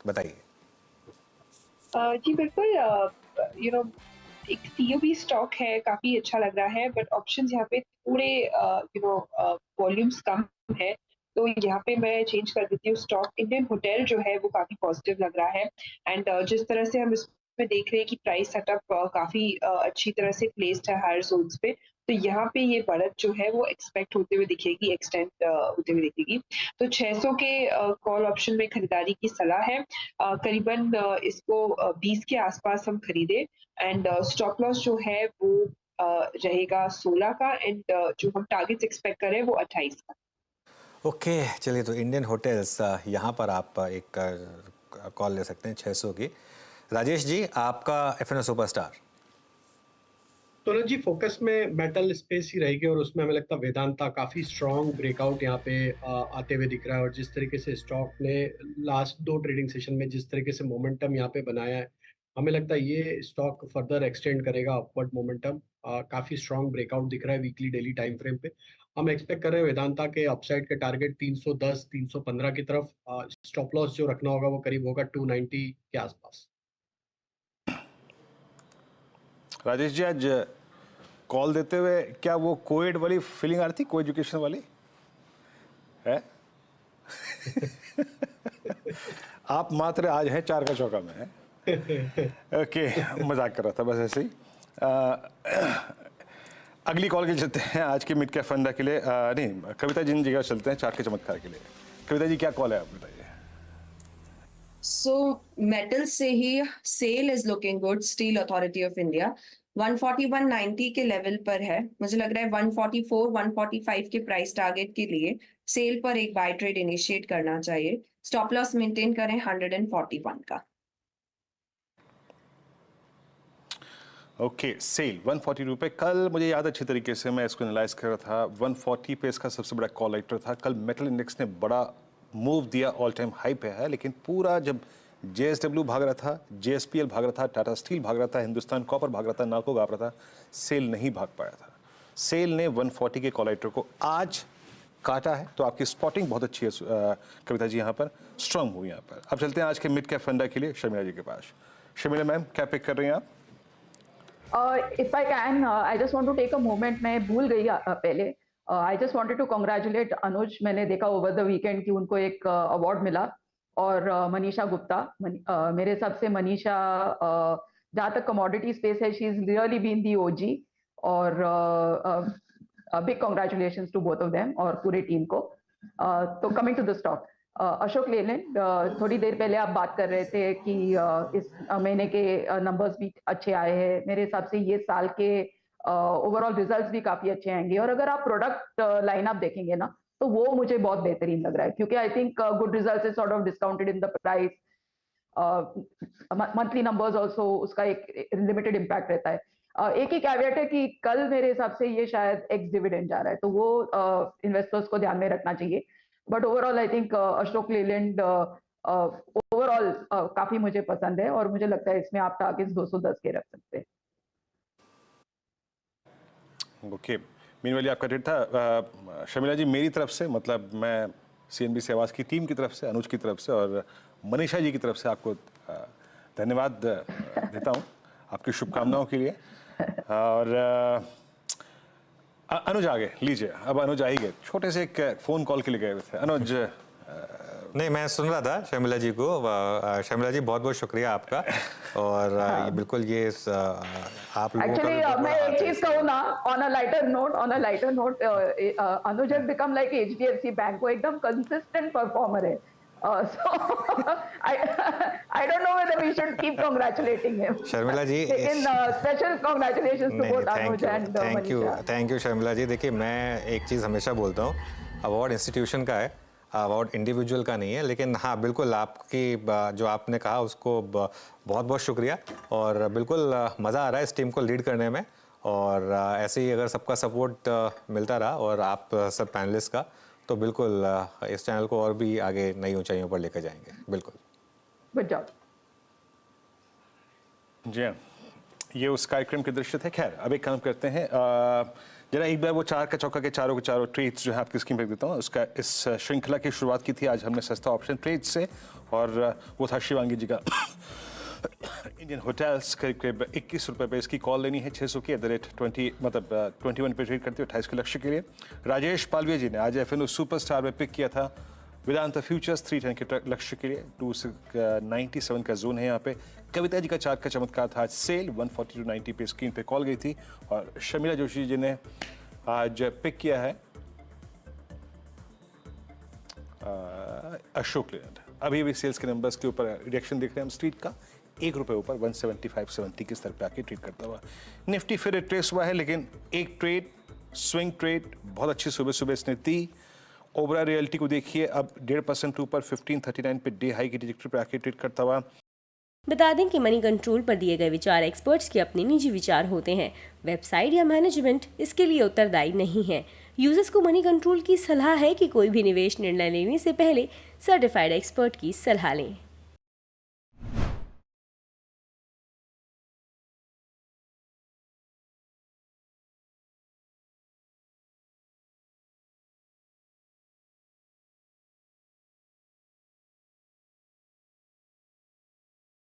बताइए। जी बिल्कुल, एक सीओबी स्टॉक है, काफ़ी अच्छा लग रहा है, बट ऑप्शंस यहाँ पे थोड़े वॉल्यूम्स कम है, तो यहाँ पे मैं चेंज कर देती हूँ स्टॉक। इंडियन होटल जो है वो काफ़ी पॉजिटिव लग रहा है एंड जिस तरह से हम इसमें देख रहे हैं कि प्राइस सेटअप काफ़ी अच्छी तरह से प्लेस्ड है हायर ज़ोन्स पे, तो यहाँ पे ये बढ़त जो है वो एक्सपेक्ट होते हुए दिखेगी, एक्सटेंड होते हुए दिखेगी। तो 600 के कॉल ऑप्शन में खरीदारी की सलाह है। करीबन इसको 20 के आसपास हम खरीदें एंड स्टॉप लॉस जो है वो रहेगा 16 का एंड जो हम टारगेट्स एक्सपेक्ट कर रहे हैं वो 28 का। ओके, चलिए तो इंडियन होटल्स यहाँ पर आप एक कॉल ले सकते हैं 600 की। राजेश जी, आपका एफएनओ सुपरस्टार। तो जी फोकस में मेटल स्पेस ही रहेगी और उसमें हमें लगता है वेदांता काफी स्ट्रॉन्ग ब्रेकआउट यहाँ पे आते हुए दिख रहा है। और जिस तरीके से स्टॉक ने लास्ट 2 ट्रेडिंग सेशन में जिस तरीके से मोमेंटम यहाँ पे बनाया है, हमें लगता है ये स्टॉक फर्दर एक्सटेंड करेगा अपवर्ड मोमेंटम। काफी स्ट्रॉन्ग ब्रेकआउट दिख रहा है वीकली डेली टाइम फ्रेम पे। हम एक्सपेक्ट कर रहे हैं वेदांता के अपसाइड के टारगेट 310 315 की तरफ। स्टॉप लॉस जो रखना होगा वो करीब होगा 290 के आसपास। राजेश जी, आज कॉल देते हुए क्या वो कोविड वाली फीलिंग आ रही थी, को एजुकेशन वाली है? आप मात्र आज हैं 4 का चौका में है। ओके, मजाक कर रहा था बस ऐसे ही। अगली कॉल के लिए चलते हैं आज के मिड कैप फंडा के लिए। नहीं, कविता जी जगह चलते हैं चार्ट के चमत्कार के लिए। कविता जी, क्या कॉल है, आप बताइए। So metal से ही SAIL is looking good. Steel authority of India 140-190 के लेवल पर है। मुझे लग रहा है 144-145 के प्राइस टारगेट के लिए सेल पर एक बाय ट्रेड इनिशिएट करना चाहिए। स्टॉप लॉस मेंटेन करें 141 का। ओके, सेल 140 रुपये। कल मुझे याद अच्छी तरीके से मैं इसको एनालाइज कर रहा था, 140 पे इसका सबसे बड़ा कॉल लेटर था। कल मेटल इंडेक्स ने बड़ा मूव दिया, ऑल टाइम हाई पे है, लेकिन पूरा जब जेएसडब्ल्यू भाग रहा था, जेएसपीएल भाग रहा था, टाटा स्टील भाग रहा था, हिंदुस्तान कॉपर भाग रहा था, नाल्को भाग रहा था, सेल नहीं भाग पाया था। सेल ने 140 के कॉल लेटर को आज काटा है, तो आपकी स्पॉटिंग बहुत अच्छी है कविता जी, यहाँ पर स्ट्रांग हुई यहाँ पर। अब चलते हैं आज के मिड कैप फंडा के लिए शर्मिला जी के पास। शर्मिला मैम, क्या पिक कर रही हैं आप? If I can, I just want to take a moment. मैं भूल गई पहले। I just wanted to congratulate अनुज। मैंने देखा over the weekend कि उनको एक अवार्ड मिला। और मनीषा गुप्ता, मेरे हिसाब से मनीषा जहाँ तक कमोडिटी स्पेस है, she is really been the OG. और big congratulations to both of them और पूरे टीम को। तो coming to the stock, Ashok Leyland, थोड़ी देर पहले आप बात कर रहे थे कि इस महीने के नंबर्स भी अच्छे आए हैं। मेरे हिसाब से ये साल के ओवरऑल रिजल्ट्स भी काफी अच्छे आएंगे। और अगर आप प्रोडक्ट लाइनअप देखेंगे ना, तो वो मुझे बहुत बेहतरीन लग रहा है, क्योंकि I think good results is sort of discounted in the price. Monthly numbers also उसका एक लिमिटेड इम्पैक्ट रहता है। एक ही कैवेट है कि कल मेरे हिसाब से ये शायद एक्स डिविडेंड जा रहा है, तो वो इन्वेस्टर्स को ध्यान में रखना चाहिए। But overall I think Ashok Leyland overall काफी मुझे पसंद है, और मुझे लगता है इसमें आप टारगेट्स 210 के रख सकते हैं। ओके, मीनवाली आपका रेट था। शर्मिला जी, मेरी तरफ से, मतलब मैं सीएनबीसी आवाज़ की टीम की तरफ से, अनुज की तरफ से और मनीषा जी की तरफ से आपको धन्यवाद देता हूँ आपकी शुभकामनाओं के लिए। और अनुज आगे लीजिए। अब अनुज आइए, छोटे से एक फ़ोन कॉल के लिए गए हुए थे। अनुज, नहीं, मैं सुन रहा था शर्मिला जी को। शर्मिला जी, बहुत बहुत शुक्रिया आपका। और ये बिल्कुल ये आप लोगों का एक्चुअली मैं एक चीज कहूँ ना, on a lighter note, Anuj has become like HDFC bank. वो एकदम कंसिस्टेंट परफॉर्मर है। So I don't know whether we should keep congratulating him. Sharmila ji, लेकिन special congratulations to both Anuj and Manisha. Thank you Sharmila ji. देखिए, मैं एक चीज़ हमेशा बोलता हूँ, अवार्ड इंस्टीट्यूशन का है, अवार्ड इंडिविजुअल का नहीं है। लेकिन हाँ, बिल्कुल आपकी जो आपने कहा उसको बहुत बहुत शुक्रिया। और बिल्कुल मज़ा आ रहा है इस टीम को लीड करने में। और ऐसे ही अगर सबका सपोर्ट मिलता रहा और आप सब पैनलिस्ट का, तो बिल्कुल इस चैनल को और भी आगे नई ऊंचाइयों पर लेकर जाएंगे। बिल्कुल, गुड जॉब। जी हाँ, ये उस कार्यक्रम के दृश्य थे। खैर, अब एक काम करते हैं, जरा एक बार वो 4 का चौका के चारों के चारों ट्रेड्स जो है आपकी स्क्रीन पे देता हूँ। उसका इस श्रृंखला की शुरुआत की थी आज हमने सस्ता ऑप्शन ट्रेड से, और वो था शिवांगी जी का इंडियन होटल्स करीब करीब 21 रुपये पे इसकी कॉल लेनी है 600 की @20 मतलब 21 पे ट्रेड करते हुए 28 के लक्ष्य के लिए। राजेश पालविया जी ने आज एफएनओ सुपरस्टार में पिक किया था वेदांता फ्यूचर्स 310 के लक्ष्य के लिए, 297 का जोन है यहाँ पे। कविता जी का चार्ट का चमत्कार था आज सेल 142.90 पे स्क्रीन पे कॉल गई थी, और शमीला जोशी जी ने आज पिक किया है अशोक लेलैंड। अभी अभी सेल्स के नंबर्स के ऊपर रिएक्शन देख रहे हैं हम स्ट्रीट का, 1 रुपये ऊपर 175.70 के स्तर पे आके ट्रेड करता हुआ। निफ्टी फिर रिट्रेस हुआ है, लेकिन एक ट्रेड स्विंग ट्रेड बहुत अच्छी सुबह सुबह इसने दी। ओबरा रियल्टी को देखिए अब 1.5% ऊपर 1539 पे डे हाई की ट्रैजेक्टरी पे आके ट्रेड करता हुआ। बता दें कि मनी कंट्रोल पर दिए गए विचार एक्सपर्ट्स के अपने निजी विचार होते हैं। वेबसाइट या मैनेजमेंट इसके लिए उत्तरदायी नहीं है। यूजर्स को मनी कंट्रोल की सलाह है कि कोई भी निवेश निर्णय लेने से पहले सर्टिफाइड एक्सपर्ट की सलाह लें।